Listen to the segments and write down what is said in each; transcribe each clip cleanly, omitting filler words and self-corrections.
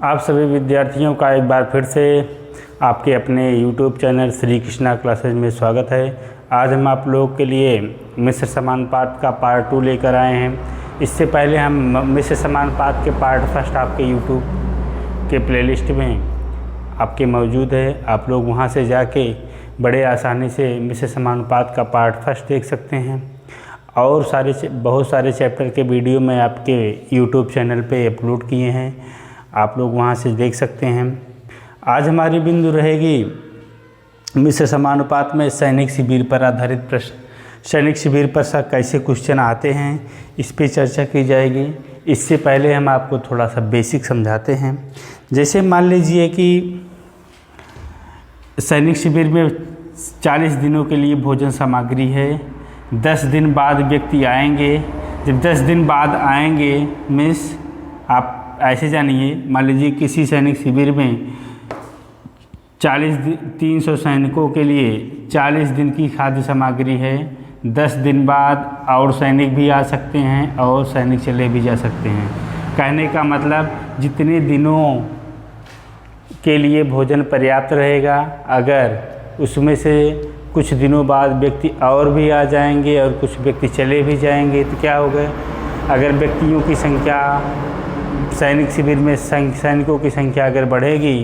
आप सभी विद्यार्थियों का एक बार फिर से आपके अपने YouTube channel Shri Krishna classes में स्वागत है। आज हम आप लोगों के लिए मिश्र समानुपात का पार्ट 2 लेकर आए हैं। इससे पहले हम मिश्र समानुपात के पार्ट फर्स्ट आपके YouTube के प्लेलिस्ट में आपके मौजूद है। आप लोग वहां से जाके बड़े आसानी से मिश्र समानुपात का पार्ट फर्स्ट देख सकते हैं और बहुत सारे चैप्टर के वीडियो मैं आपके YouTube चैनल पे अपलोड किए हैं, आप लोग वहां से देख सकते हैं। आज हमारी बिंदु रहेगी मिश्र समानुपात में सैनिक शिविर पर आधारित प्रश्न। सैनिक शिविर पर कैसे क्वेश्चन आते हैं इस पे चर्चा की जाएगी। इससे पहले हम आपको थोड़ा सा बेसिक समझाते हैं। जैसे मान लीजिए कि सैनिक शिविर में 40 दिनों के लिए भोजन सामग्री है। 10 दिन बाद व्यक्ति आएंगे। जब 10 दिन बाद आएंगे मिस आप ऐसे जानिए, मान लीजिए किसी सैनिक शिविर में 300 सैनिकों के लिए 40 दिन की खाद्य सामग्री है। 10 दिन बाद और सैनिक भी आ सकते हैं और सैनिक चले भी जा सकते हैं। कहने का मतलब जितने दिनों के लिए भोजन पर्याप्त रहेगा, अगर उसमें से कुछ दिनों बाद व्यक्ति और भी आ जाएंगे और कुछ व्यक्ति चले भी जाएंगे तो क्या होगा, अगर व्यक्तियों की संख्या सैनिक शिविर में सैनिकों की संख्या अगर बढ़ेगी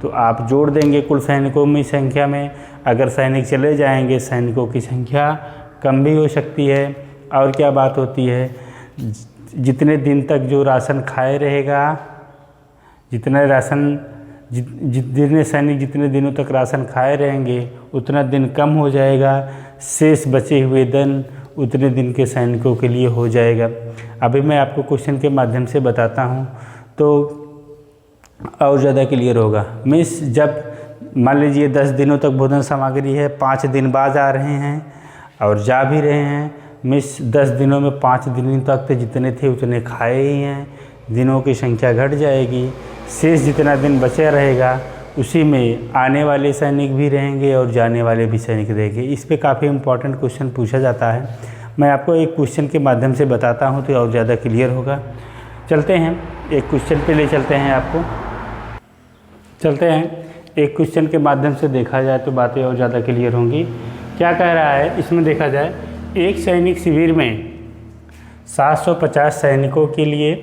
तो आप जोड़ देंगे कुल सैनिकों में संख्या में। अगर सैनिक चले जाएंगे सैनिकों की संख्या कम भी हो सकती है। और क्या बात होती है, जितने दिन तक जो राशन खाए रहेगा, जितने सैनिक जितने दिनों तक राशन खाए रहेंगे उतना दिन कम हो जाएगा। शेष बचे हुए दिन उतने दिन के सैनिकों के लिए हो जाएगा। अभी मैं आपको क्वेश्चन के माध्यम से बताता हूँ तो और ज़्यादा क्लियर होगा। मिस जब मान लीजिए 10 दिनों तक भोजन सामग्री है, 5 दिन बाद आ रहे हैं और जा भी रहे हैं। मिस 10 दिनों में 5 दिन तक तो जितने थे उतने खाए ही हैं, दिनों की संख्या घट जाएगी। शेष जितना दिन बचा रहेगा उसी में आने वाले सैनिक भी रहेंगे और जाने वाले भी सैनिक रहेंगे। इस पे काफ़ी इम्पोर्टेंट क्वेश्चन पूछा जाता है। मैं आपको एक क्वेश्चन के माध्यम से बताता हूँ तो और ज़्यादा क्लियर होगा। चलते हैं एक क्वेश्चन पे ले चलते हैं आपको। चलते हैं एक क्वेश्चन के माध्यम से देखा जाए तो बातें और ज़्यादा क्लियर होंगी। क्या कह रहा है इसमें देखा जाए, एक सैनिक शिविर में 750 सैनिकों के लिए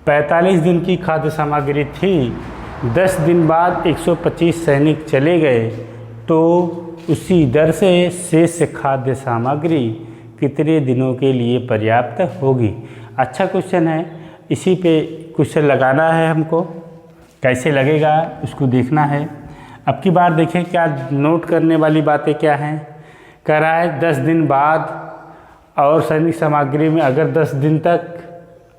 45 दिन की खाद्य सामग्री थी। 10 दिन बाद 125 सैनिक चले गए तो उसी दर से शेष खाद्य सामग्री कितने दिनों के लिए पर्याप्त होगी। अच्छा क्वेश्चन है, इसी पे क्वेश्चन लगाना है हमको। कैसे लगेगा उसको देखना है। अब की बार देखें क्या नोट करने वाली बातें क्या हैं। कह रहा है 10 दिन बाद और सैनिक सामग्री में अगर 10 दिन तक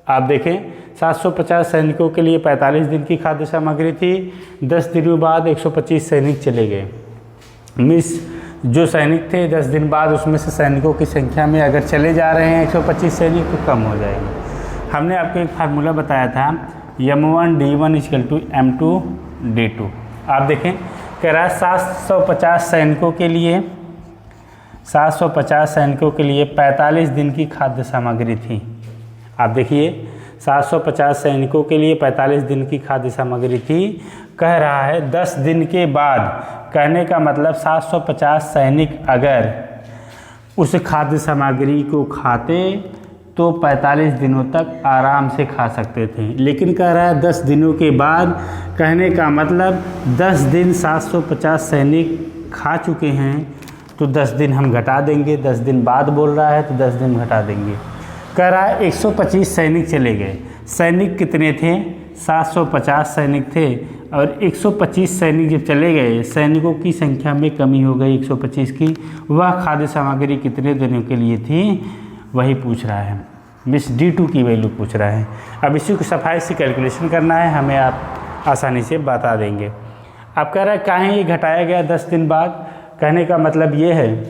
आप देखें 750 सैनिकों के लिए 45 दिन की खाद्य सामग्री थी। 10 दिनों बाद 125 सैनिक चले गए। मिस जो सैनिक थे 10 दिन बाद उसमें से सैनिकों की संख्या में अगर चले जा रहे हैं 125 सैनिक तो कम हो जाएंगे। हमने आपको एक फार्मूला बताया था M1 D1 = M2 D2। आप देखें कह रहा है 750 सैनिकों के लिए 45 दिन की खाद्य सामग्री थी। आप देखिए 750 सैनिकों के लिए 45 दिन की खाद्य सामग्री थी। कह रहा है 10 दिन के बाद, कहने का मतलब 750 सैनिक अगर उस खाद्य सामग्री को खाते तो 45 दिनों तक आराम से खा सकते थे। लेकिन कह रहा है 10 दिनों के बाद, कहने का मतलब 10 दिन 750 सैनिक खा चुके हैं तो 10 दिन हम घटा देंगे। 10 दिन बाद बोल रहा है तो 10 दिन घटा देंगे। कह रहा है 125 सैनिक चले गए। सैनिक कितने थे? 750 सैनिक थे और 125 सैनिक जब चले गए सैनिकों की संख्या में कमी हो गई 125 की। वह खाद्य सामग्री कितने दिनों के लिए थी वही पूछ रहा है। मिस D2 की वैल्यू पूछ रहा है। अब इसी को सफाई से कैलकुलेशन करना है, हमें आप आसानी से बता देंगे। आप कह रहा है काहे ये घटाया गया 10 दिन बाद। कहने का मतलब ये है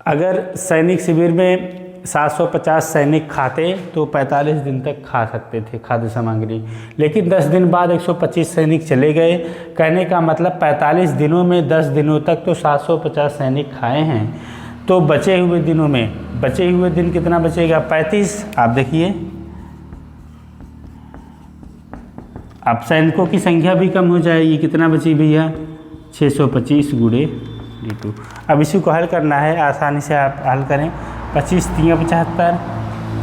अगर सैनिक शिविर में 750 सैनिक खाते तो 45 दिन तक खा सकते थे खाद्य सामग्री। लेकिन 10 दिन बाद 125 सैनिक चले गए। कहने का मतलब 45 दिनों में 10 दिनों तक तो 750 सैनिक खाए हैं। तो बचे हुए दिनों में बचे हुए दिन कितना बचेगा? 35। आप देखिए अब सैनिकों की संख्या भी कम हो जाएगी। कितना बची भैया? 625 गुणे D2। अब इसी को हल करना है, आसानी से आप हल करें। 25 3 75,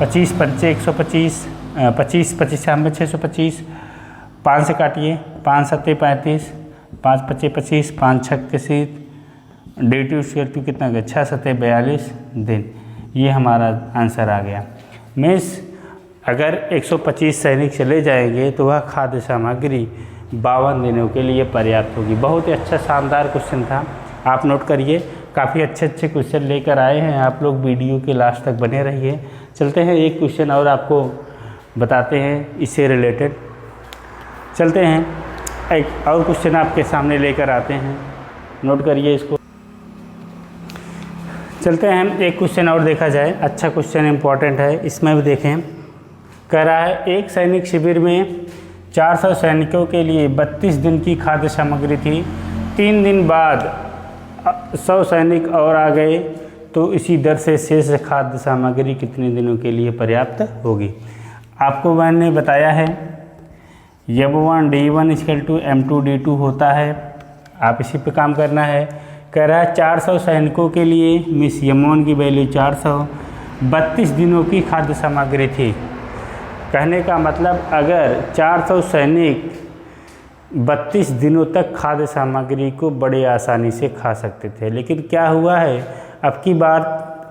25 पंचे 125, 25 25 625, 5 से काटिए, 5 7 35, 5 5 25, 5 6 D2 स्क्वायर टू कितना गया? 6 7 42 दिन। ये हमारा आंसर आ गया। मीन्स अगर 125 सैनिक चले जाएंगे तो वह खाद्य सामग्री 52 दिनों के लिए पर्याप्त होगी। बहुत ही अच्छा शानदार क्वेश्चन था, आप नोट करिए। काफ़ी अच्छे क्वेश्चन लेकर आए हैं आप लोग, वीडियो के लास्ट तक बने रहिए। चलते हैं एक क्वेश्चन और आपको बताते हैं इससे रिलेटेड। चलते हैं एक और क्वेश्चन आपके सामने लेकर आते हैं, नोट करिए इसको। चलते हैं एक क्वेश्चन और देखा जाए। अच्छा क्वेश्चन इंपॉर्टेंट है, इसमें भी देखें। कह रहा है एक सैनिक शिविर में 400 सैनिकों के लिए 32 दिन की खाद्य सामग्री थी। 3 दिन बाद 100 सैनिक और आ गए तो इसी दर से शेष खाद्य सामग्री कितने दिनों के लिए पर्याप्त होगी? आपको मैंने बताया है M1 D1 = M2 D2 होता है। आप इसी पे काम करना है। कह रहा है 400 सैनिकों के लिए मिस M1 की वैल्यू 400, 32 दिनों की खाद्य सामग्री थी। कहने का मतलब अगर 400 सैनिक 32 दिनों तक खाद्य सामग्री को बड़े आसानी से खा सकते थे, लेकिन क्या हुआ है, अब की बार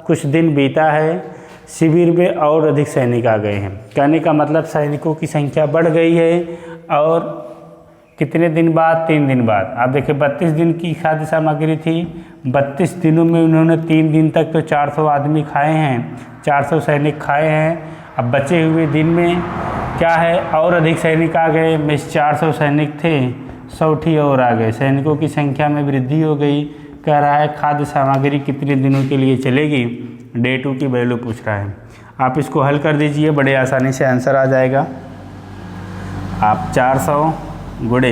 कुछ दिन बीता है, शिविर में और अधिक सैनिक आ गए हैं। कहने का मतलब सैनिकों की संख्या बढ़ गई है। और कितने दिन बाद? 3 दिन बाद। आप देखिए 32 दिन की खाद्य सामग्री थी, 32 दिनों में उन्होंने 3 दिन तक तो 400 आदमी खाए हैं, 400 सैनिक खाए हैं। अब बचे हुए दिन में क्या है, और अधिक सैनिक आ गए। में 400 सैनिक थे, 100 और आ गए, सैनिकों की संख्या में वृद्धि हो गई। कह रहा है खाद्य सामग्री कितने दिनों के लिए चलेगी? D2 की वैल्यू पूछ रहा है। आप इसको हल कर दीजिए, बड़े आसानी से आंसर आ जाएगा। आप 400 गुणे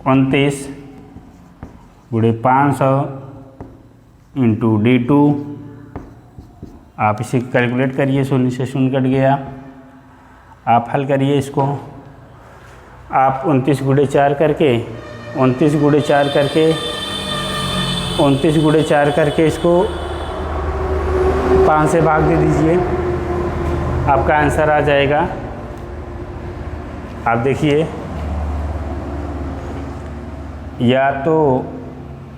29 गुणे 500 इंटू D2, आप इसे कैलकुलेट करिए। 0 से 0 कट गया। आप हल करिए इसको। आप 29 गुणे 4 करके 29 गुणे 4 करके 29 गुणे 4 करके इसको 5 से भाग दे दीजिए, आपका आंसर आ जाएगा। आप देखिए, या तो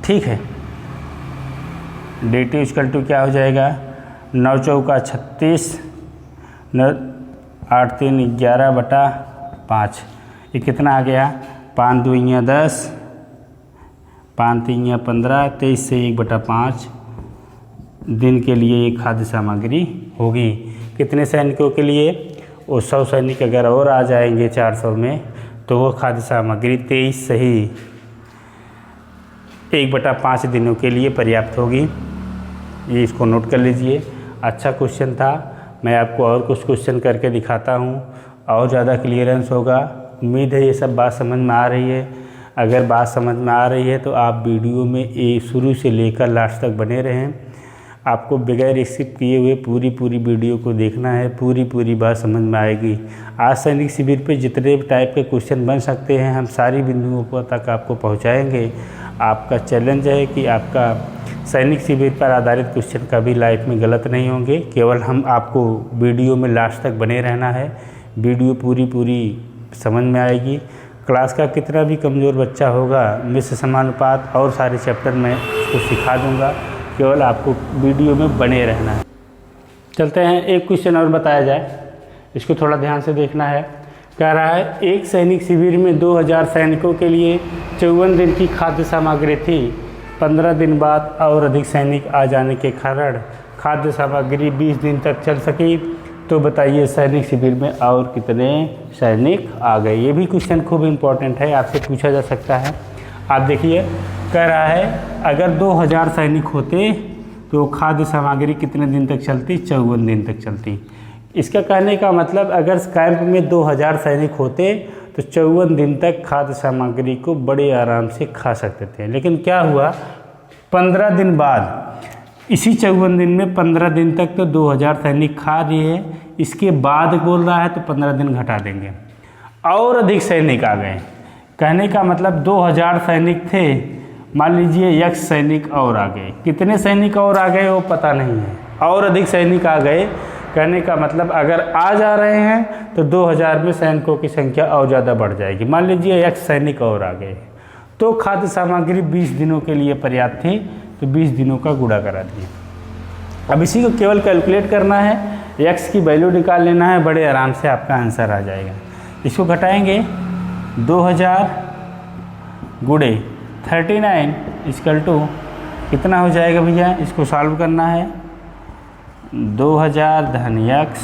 ठीक है, D2 = क्या हो जाएगा? 9 चौका 36, 8 3 11/5। ये कितना आ गया? 5 2 10, 5 3 15, 23 से 1/5 दिन के लिए ये खाद्य सामग्री होगी। कितने सैनिकों के लिए? वो 100 सैनिक अगर और आ जाएंगे 400 में तो वो खाद्य सामग्री 23 से ही 1/5 दिनों के लिए पर्याप्त होगी। ये इसको नोट कर लीजिए। अच्छा क्वेश्चन था, मैं आपको और कुछ क्वेश्चन करके दिखाता हूँ और ज़्यादा क्लियरेंस होगा। उम्मीद है ये सब बात समझ में आ रही है। अगर बात समझ में आ रही है तो आप वीडियो में शुरू से लेकर लास्ट तक बने रहें। आपको बगैर स्किप किए हुए पूरी वीडियो को देखना है, पूरी बात समझ में आएगी। आज सैनिक शिविर पे जितने टाइप के क्वेश्चन बन सकते हैं हम सारी बिंदुओं पर तक आपको पहुंचाएंगे। आपका चैलेंज है कि आपका सैनिक शिविर पर आधारित क्वेश्चन कभी लाइफ में गलत नहीं होंगे। केवल हम आपको वीडियो में लास्ट तक बने रहना है। वीडियो पूरी समझ में आएगी। क्लास का कितना भी कमज़ोर बच्चा होगा, मिश्र समानुपात और सारे चैप्टर मैं उसको सिखा दूंगा। केवल आपको वीडियो में बने रहना है। चलते हैं एक क्वेश्चन और बताया जाए, इसको थोड़ा ध्यान से देखना है। कह रहा है एक सैनिक शिविर में 2000 सैनिकों के लिए 54 दिन की खाद्य सामग्री थी। 15 दिन बाद और अधिक सैनिक आ जाने के कारण खाद्य सामग्री 20 दिन तक चल सकी। तो बताइए सैनिक शिविर में और कितने सैनिक आ गए? ये भी क्वेश्चन खूब इम्पोर्टेंट है, आपसे पूछा जा सकता है। आप देखिए, कह रहा है अगर 2000 सैनिक होते तो खाद्य सामग्री कितने दिन तक चलती? 54 दिन तक चलती। इसका कहने का मतलब अगर कैंप में 2000 सैनिक होते तो 54 दिन तक खाद्य सामग्री को बड़े आराम से खा सकते थे। लेकिन क्या हुआ, 15 दिन बाद, इसी 54 दिन में 15 दिन तक तो 2000 सैनिक खा रहे हैं, इसके बाद बोल रहा है तो 15 दिन घटा देंगे। और अधिक सैनिक आ गए। कहने का मतलब 2000 सैनिक थे, मान लीजिए यक्ष सैनिक और आ गए। कितने सैनिक और आ गए वो पता नहीं है, और अधिक सैनिक आ गए। कहने का मतलब अगर आ जा रहे हैं तो 2000 में सैनिकों की संख्या और ज़्यादा बढ़ जाएगी। मान लीजिए यक्ष सैनिक और आ गए, तो खाद्य सामग्री 20 दिनों के लिए पर्याप्त थी, तो 20 दिनों का गुणा करा दिया। अब इसी को केवल कैलकुलेट करना है, यक्ष की वैल्यू निकाल लेना है, बड़े आराम से आपका आंसर आ जाएगा। इसको घटाएंगे, 2000 गुणे 39 इक्वल टू कितना हो जाएगा भैया, इसको सॉल्व करना है। 2000 धन यक्ष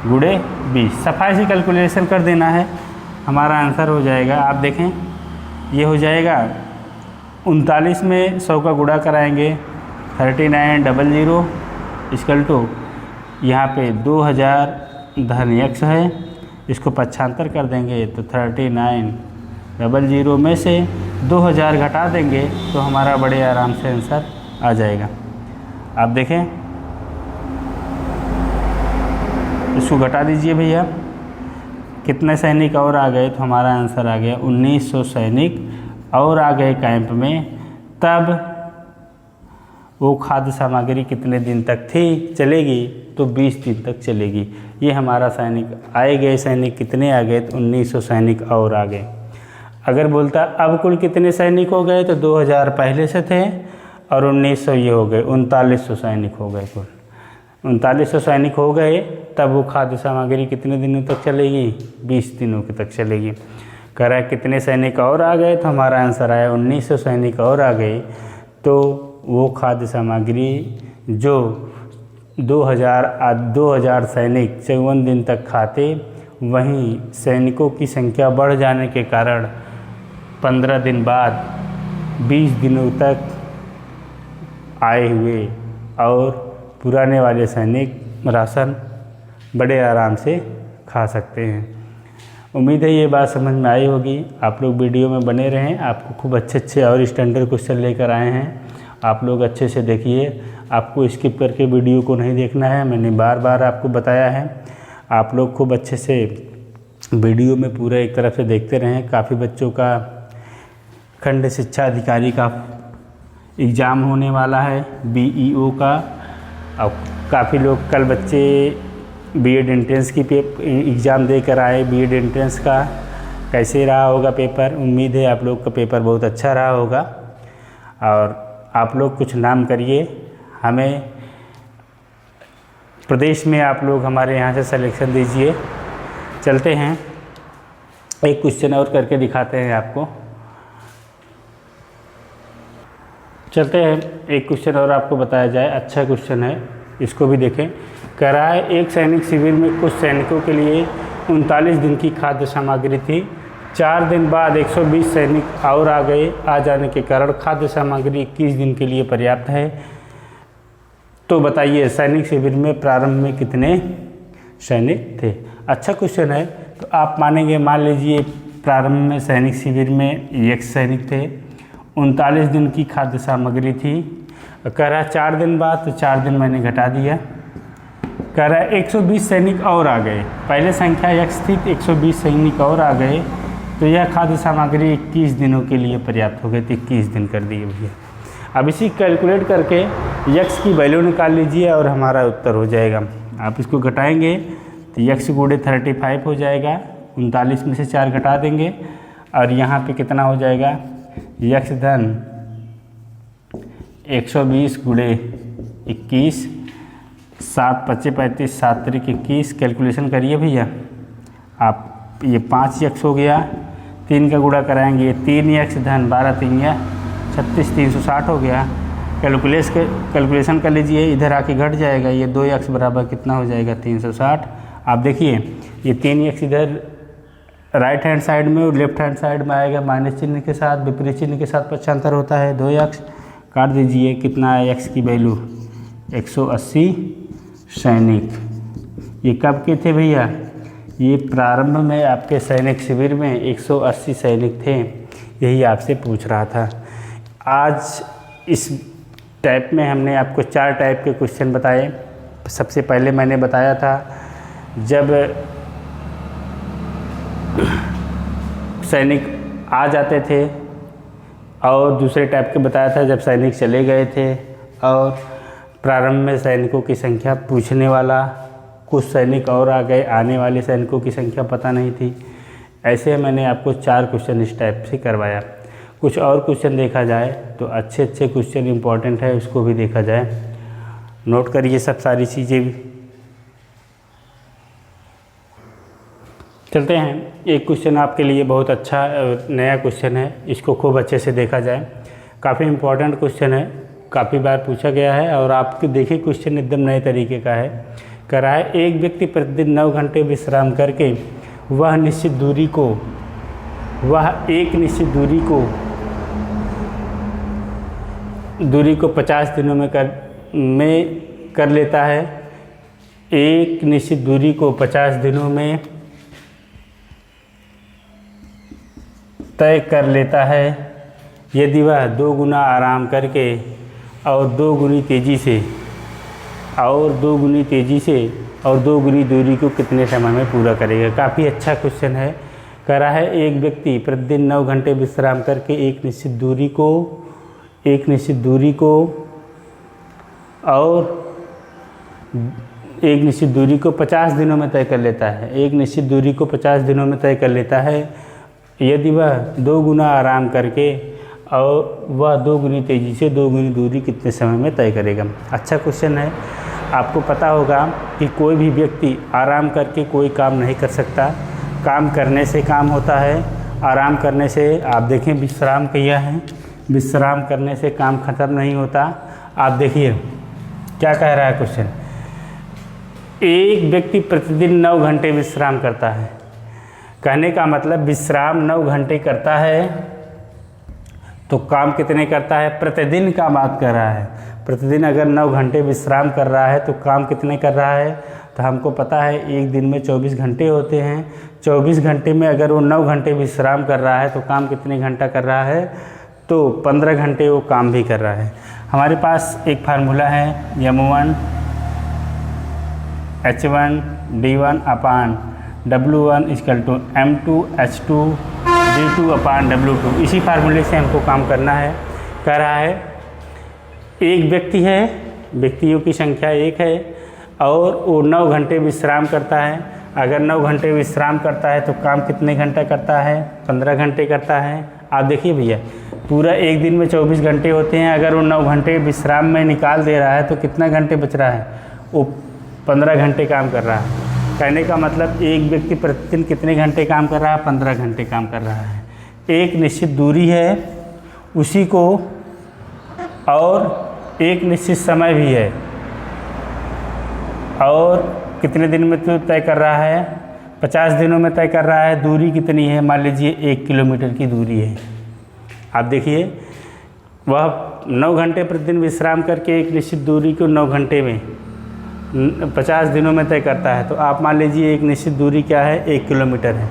गुणे 20, सफाई से कैलकुलेशन कर देना है, हमारा आंसर हो जाएगा। आप देखें ये हो जाएगा 39 में 100 का गुणा कराएंगे, 3900 इक्वल टू यहाँ पे 2000 धन यक्ष है, इसको पक्षांतर कर देंगे तो 3900 में से 2000 घटा देंगे तो हमारा बड़े आराम से आंसर आ जाएगा। आप देखें इसको घटा दीजिए भैया, कितने सैनिक और आ गए, तो हमारा आंसर आ गया 1900 सैनिक और आ गए कैंप में। तब वो खाद्य सामग्री कितने दिन तक थी चलेगी, तो 20 दिन तक चलेगी। ये हमारा सैनिक आए गए, सैनिक कितने आ गए, तो 1900 सैनिक और आ गए। अगर बोलता अब कुल कितने सैनिक हो गए, तो 2000 पहले से थे और 1900 ये हो गए, 3900 सैनिक हो गए। कुल 3900 सैनिक हो गए, तब वो खाद्य सामग्री कितने दिनों तक चलेगी, 20 दिनों के तक चलेगी। कह रहा है कितने सैनिक और आ गए, तो हमारा आंसर आया 1900 सैनिक और आ गए। तो वो खाद्य सामग्री जो 2000 सैनिक 54 दिन तक खाते, वहीं सैनिकों की संख्या बढ़ जाने के कारण 15 दिन बाद 20 दिनों तक आए हुए और पुराने वाले सैनिक राशन बड़े आराम से खा सकते हैं। उम्मीद है ये बात समझ में आई होगी। आप लोग वीडियो में बने रहें, आपको खूब अच्छे और स्टैंडर्ड क्वेश्चन लेकर आए हैं। आप लोग अच्छे से देखिए, आपको स्किप करके वीडियो को नहीं देखना है, मैंने बार बार आपको बताया है। आप लोग खूब अच्छे से वीडियो में पूरा एक तरफ से देखते रहें। काफ़ी बच्चों का खंड शिक्षा अधिकारी का एग्ज़ाम होने वाला है, BEO का। और काफ़ी लोग कल बच्चे बीएड एंट्रेंस की एग्ज़ाम दे कर आए। बीएड एंट्रेंस का कैसे रहा होगा पेपर, उम्मीद है आप लोग का पेपर बहुत अच्छा रहा होगा। और आप लोग कुछ नाम करिए, हमें प्रदेश में आप लोग हमारे यहाँ से सिलेक्शन दीजिए। चलते हैं, एक क्वेश्चन और करके दिखाते हैं आपको। चलते हैं, एक क्वेश्चन और आपको बताया जाए, अच्छा क्वेश्चन है, इसको भी देखें। कह रहा है एक सैनिक शिविर में कुछ सैनिकों के लिए 39 दिन की खाद्य सामग्री थी। 4 दिन बाद 120 सैनिक और आ गए। आ जाने के कारण खाद्य सामग्री 21 दिन के लिए पर्याप्त है। तो बताइए सैनिक शिविर में प्रारंभ में कितने सैनिक थे। अच्छा क्वेश्चन है, तो आप मानेंगे, मान लीजिए प्रारंभ में सैनिक शिविर में 1 सैनिक थे, 39 दिन की खाद्य सामग्री थी। कह रहा है 4 दिन बाद, तो 4 दिन मैंने घटा दिया। कह रहा है 120 सैनिक और आ गए, पहले संख्या यक्ष थी, 120 सैनिक और आ गए, तो यह खाद्य सामग्री 21 दिनों के लिए पर्याप्त हो गई। तो 21 दिन कर दिए भैया। अब इसी कैलकुलेट करके यक्ष की वैल्यू निकाल लीजिए और हमारा उत्तर हो जाएगा। आप इसको घटाएंगे तो यक्ष गुणे 35 हो जाएगा, 39 में से 4 घटा देंगे और यहाँ पे कितना हो जाएगा, यक्ष धन 120 गुणे 21, 7 × 5 = 35, 7 × 3 = 21। कैलकुलेशन करिए भैया आप। ये 5 यक्ष हो गया, 3 का गुणा कराएंगे, 3 यक्ष धन 12 × 3 = 36, 360 हो गया। कैलकुलेशन कर लीजिए, इधर आके घट जाएगा, ये 2 यक्ष बराबर कितना हो जाएगा, 360। आप देखिए ये 3 यक्ष इधर राइट हैंड साइड में और लेफ्ट हैंड साइड में आएगा, माइनस चिन्ह के साथ, विपरीत चिन्ह के साथ पक्षांतर होता है। 2 यक्ष काट दीजिए, कितना है यक्ष की वैल्यू, 180 सैनिक। ये कब के थे भैया, ये प्रारंभ में आपके सैनिक शिविर में 180 सैनिक थे। यही आपसे पूछ रहा था। आज इस टाइप में हमने आपको 4 टाइप के क्वेश्चन बताए। सबसे पहले मैंने बताया था जब सैनिक आ जाते थे, और दूसरे टाइप के बताया था जब सैनिक चले गए थे, और प्रारंभ में सैनिकों की संख्या पूछने वाला, कुछ सैनिक और आ गए, आने वाले सैनिकों की संख्या पता नहीं थी। ऐसे मैंने आपको 4 क्वेश्चन इस टाइप से करवाया। कुछ और क्वेश्चन देखा जाए तो अच्छे अच्छे क्वेश्चन इंपॉर्टेंट है, उसको भी देखा जाए। नोट करिए सब सारी चीज़ें भी। चलते हैं, एक क्वेश्चन आपके लिए बहुत अच्छा नया क्वेश्चन है, इसको खूब अच्छे से देखा जाए। काफ़ी इम्पोर्टेंट क्वेश्चन है, काफ़ी बार पूछा गया है, और आपके देखिए क्वेश्चन एकदम नए तरीके का है। कह रहा है एक व्यक्ति प्रतिदिन 9 घंटे विश्राम करके वह एक निश्चित दूरी को 50 दिनों में कर लेता है। एक निश्चित दूरी को 50 दिनों में तय कर लेता है यदि वह 2 गुना आराम करके और 2 गुनी तेज़ी से और 2 गुनी दूरी को कितने समय में पूरा करेगा। काफ़ी अच्छा क्वेश्चन है। कह रहा है एक व्यक्ति प्रतिदिन 9 घंटे विश्राम करके एक निश्चित दूरी को 50 दिनों में तय कर लेता है। एक निश्चित दूरी को 50 दिनों में तय कर लेता है यदि वह 2 गुना आराम करके और वह 2 गुनी तेज़ी से 2 गुनी दूरी कितने समय में तय करेगा। अच्छा क्वेश्चन है। आपको पता होगा कि कोई भी व्यक्ति आराम करके कोई काम नहीं कर सकता। काम करने से काम होता है, आराम करने से, आप देखें विश्राम किया है, विश्राम करने से काम खत्म नहीं होता। आप देखिए क्या कह रहा है क्वेश्चन। एक व्यक्ति प्रतिदिन 9 घंटे विश्राम करता है। कहने का मतलब विश्राम 9 घंटे करता है तो काम कितने करता है, प्रतिदिन का बात कर रहा है। प्रतिदिन अगर 9 घंटे विश्राम कर रहा है तो काम कितने कर रहा है, तो हमको पता है एक दिन में 24 घंटे होते हैं। 24 घंटे में अगर वो 9 घंटे विश्राम कर रहा है तो काम कितने घंटा कर रहा है, तो 15 घंटे वो काम भी कर रहा है। हमारे पास एक फार्मूला है M1 H1 D1 अपान W1 = M2 H2 D2 अपान W2। इसी फार्मूले से हमको काम करना है। कह रहा है एक व्यक्ति है, व्यक्तियों की संख्या 1 है और वो 9 घंटे विश्राम करता है। अगर 9 घंटे विश्राम करता है तो काम कितने घंटा करता है, 15 घंटे करता है। आप देखिए भैया, पूरा एक दिन में 24 घंटे होते हैं। अगर वो 9 घंटे विश्राम में निकाल दे रहा है तो कितना घंटे बच रहा है, वो 15 घंटे काम कर रहा है। कहने का मतलब एक व्यक्ति प्रतिदिन कितने घंटे काम कर रहा है, 15 घंटे काम कर रहा है। एक निश्चित दूरी है उसी को, और एक निश्चित समय भी है, और कितने दिन में तो तय कर रहा है, 50 दिनों में तय कर रहा है। दूरी कितनी है, मान लीजिए 1 किलोमीटर की दूरी है। आप देखिए वह 9 घंटे प्रतिदिन विश्राम करके एक निश्चित दूरी को 9 घंटे में 50 दिनों में तय करता है। तो आप मान लीजिए एक निश्चित दूरी क्या है, 1 किलोमीटर है।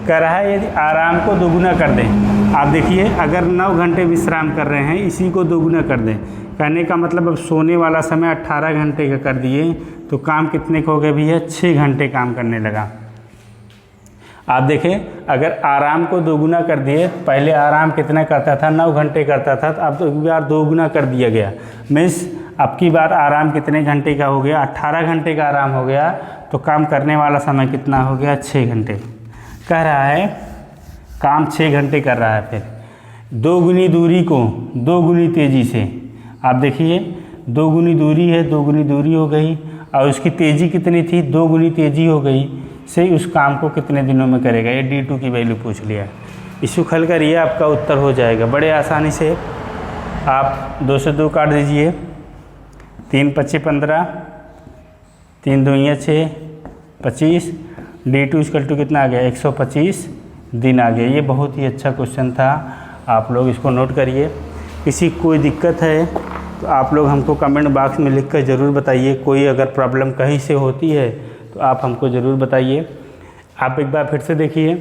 कह रहा है यदि आराम को दोगुना कर दें। आप देखिए अगर 9 घंटे विश्राम कर रहे हैं, इसी को दोगुना कर दें। कहने का मतलब अब सोने वाला समय 18 घंटे का कर दिए तो काम कितने का हो गया भैया, 6 घंटे काम करने लगा। आप देखें अगर आराम को दोगुना कर दिए, पहले आराम कितना करता था, 9 घंटे करता था, तो अब तो एक बार दोगुना कर दिया गया। मीन्स अब की बार आराम कितने घंटे का हो गया, 18 घंटे का आराम हो गया। तो काम करने वाला समय कितना हो गया, 6 घंटे। कह रहा है काम 6 घंटे कर रहा है। फिर 2 गुनी दूरी को 2 गुनी तेज़ी से, आप देखिए 2 गुनी दूरी है, 2 गुनी दूरी हो गई, और उसकी तेज़ी कितनी थी, 2 गुनी तेज़ी हो गई से उस काम को कितने दिनों में करेगा। ये D2 की वैल्यू पूछ लिया। इसको हल करिए, आपका उत्तर हो जाएगा बड़े आसानी से। आप 2 से 2 काट दीजिए, 3 × 5 = 15, 3 × 2 = 6, 25। D2 = कितना आ गया, 125 दिन आ गया। ये बहुत ही अच्छा क्वेश्चन था, आप लोग इसको नोट करिए। किसी कोई दिक्कत है तो आप लोग हमको कमेंट बॉक्स में लिख कर ज़रूर बताइए। कोई अगर प्रॉब्लम कहीं से होती है तो आप हमको ज़रूर बताइए। आप एक बार फिर से देखिए,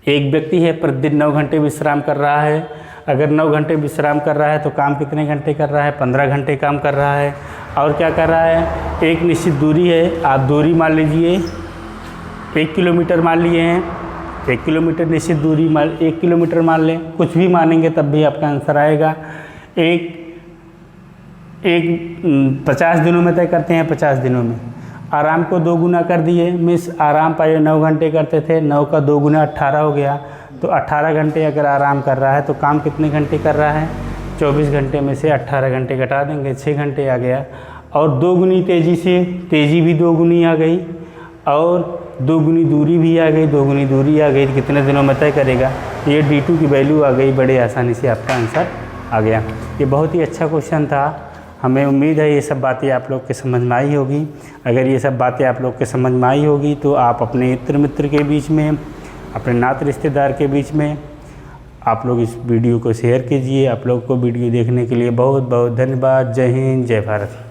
एक व्यक्ति है प्रतिदिन 9 घंटे विश्राम कर रहा है। अगर 9 घंटे विश्राम कर रहा है तो काम कितने घंटे कर रहा है, 15 घंटे काम कर रहा है। और क्या कर रहा है, एक निश्चित दूरी है, आप दूरी मान लीजिए 1 किलोमीटर मान लिए हैं, 1 किलोमीटर निश्चित दूरी 1 किलोमीटर मान लें, कुछ भी मानेंगे तब भी आपका आंसर आएगा। एक 50 दिनों में तय करते हैं, 50 दिनों में। आराम को 2 गुना कर दिए, मिस आराम पहले 9 घंटे करते थे, 9 का 2 गुना 18 हो गया, तो 18 घंटे अगर आराम कर रहा है तो काम कितने घंटे कर रहा है? 24 घंटे में से 18 घंटे घटा देंगे, 6 घंटे आ गया। और 2 गुनी तेज़ी से, तेज़ी भी 2 गुनी आ गई और 2 गुनी दूरी भी आ गई, 2 गुनी दूरी आ गई, तो कितने दिनों में तय करेगा? ये D2 की वैल्यू आ गई, बड़े आसानी से आपका आंसर आ गया। ये बहुत ही अच्छा क्वेश्चन था। हमें उम्मीद है ये सब बातें आप लोग के समझ में आई होगी। अगर ये सब बातें आप लोग के समझ में आई होगी तो आप अपने इत्र मित्र के बीच में, अपने नात रिश्तेदार के बीच में आप लोग इस वीडियो को शेयर कीजिए। आप लोग को वीडियो देखने के लिए बहुत बहुत धन्यवाद। जय हिंद, जय भारत।